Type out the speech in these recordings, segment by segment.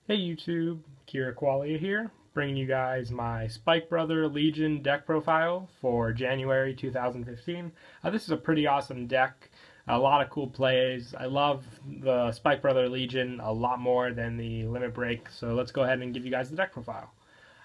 Hey YouTube, Kira Qualia here, bringing you guys my Spike Brother Legion deck profile for January 2015. This is a pretty awesome deck, a lot of cool plays. I love the Spike Brother Legion a lot more than the Limit Break, so let's go ahead and give you guys the deck profile.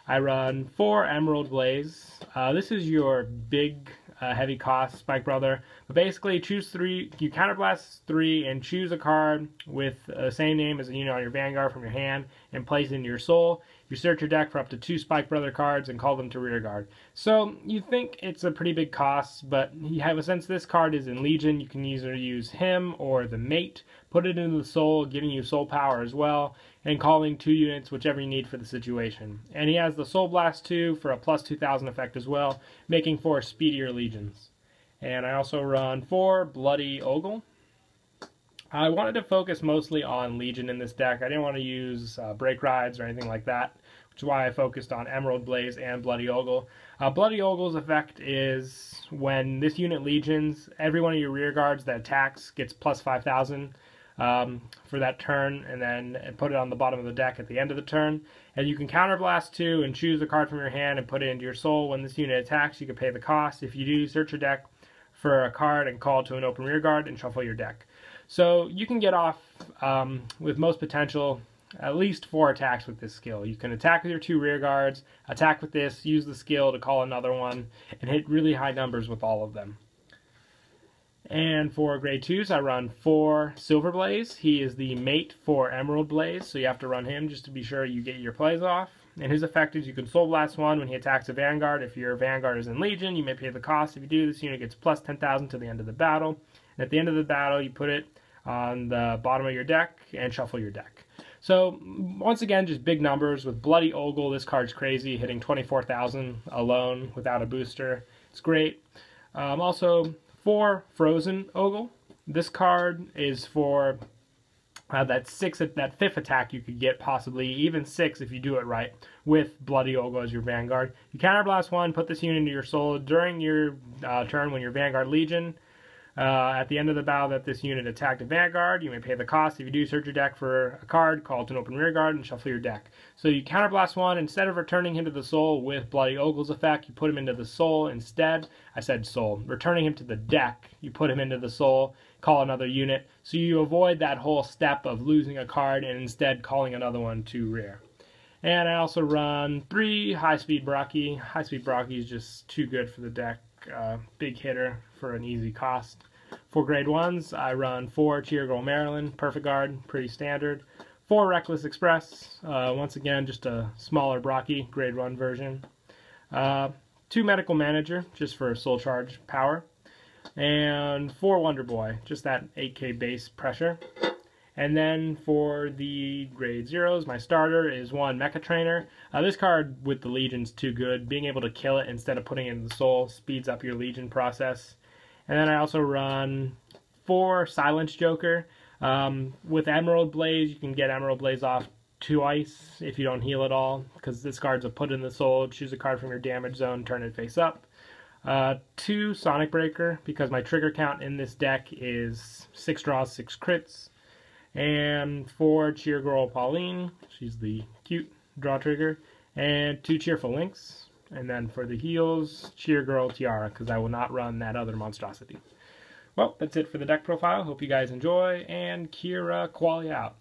I run 4 Emerald Blaze. This is your big heavy cost Spike Brother. But basically choose 3, you counterblast 3 and choose a card with the same name as a unit on your Vanguard from your hand and place it into your soul. You search your deck for up to 2 Spike Brother cards and call them to rear guard. So you think it's a pretty big cost, but since this card is in Legion, you can either use him or the mate, put it into the soul, giving you soul power as well, and calling 2 units, whichever you need for the situation. And he has the Soul Blast 2 for a plus 2000 effect as well, making 4 speedier legions. And I also run 4 Bloody Ogle. I wanted to focus mostly on Legion in this deck. I didn't want to use Break Rides or anything like that, which is why I focused on Emerald Blaze and Bloody Ogle. Bloody Ogle's effect is when this unit legions, every one of your rear guards that attacks gets plus 5000 for that turn, and then put it on the bottom of the deck at the end of the turn. And you can counterblast 2 and choose a card from your hand and put it into your soul. When this unit attacks, you can pay the cost. If you do, search your deck for a card and call to an open rear guard and shuffle your deck. So you can get off with most potential at least 4 attacks with this skill. You can attack with your 2 rear guards, attack with this, use the skill to call another one, and hit really high numbers with all of them. And for grade 2s, I run 4 Silver Blaze. He is the mate for Emerald Blaze, so you have to run him just to be sure you get your plays off. And his effect is you can Soul Blast 1 when he attacks a Vanguard. If your Vanguard is in Legion, you may pay the cost. If you do, this unit gets plus 10,000 to the end of the battle. And at the end of the battle, you put it on the bottom of your deck and shuffle your deck. So once again, just big numbers. With Bloody Ogle, this card's crazy, hitting 24,000 alone without a booster. It's great. Also, 4 Frozen Ogle. This card is for that 5th attack you could get, possibly even 6 if you do it right, with Bloody Ogle as your Vanguard. You counterblast 1, put this unit into your soul during your turn when your Vanguard Legion. At the end of the battle that this unit attacked a Vanguard, you may pay the cost. If you do, search your deck for a card, call to an open rear guard, and shuffle your deck. So you counterblast 1, instead of returning him to the soul with Bloody Ogle's effect, you put him into the soul instead. I said soul. Returning him to the deck, you put him into the soul, call another unit, so you avoid that whole step of losing a card and instead calling another one to rear. And I also run 3 High-Speed Brockie. High-Speed Brockie is just too good for the deck. Big hitter for an easy cost. For grade 1s, I run 4 Cheer Girl Marilyn, Perfect Guard, pretty standard. 4 Reckless Express, once again just a smaller Brockie, grade 1 version. 2 Medical Manager, just for soul charge power. And 4 Wonder Boy, just that 8k base pressure. And then for the grade 0s, my starter is 1 Mecha Trainer. This card with the Legion's too good. Being able to kill it instead of putting it in the soul speeds up your Legion process. And then I also run 4 Silence Joker. With Emerald Blaze, you can get Emerald Blaze off twice if you don't heal at all, because this card's a put in the soul. Choose a card from your damage zone, turn it face up. 2 Sonic Breaker, because my trigger count in this deck is 6 draws, 6 crits. And 4 Cheer Girl Pauline, she's the cute draw trigger, and 2 Cheerful Links. And then for the heals, Cheer Girl Tiara, because I will not run that other monstrosity. Well, that's it for the deck profile. Hope you guys enjoy, and Kira Qualia out.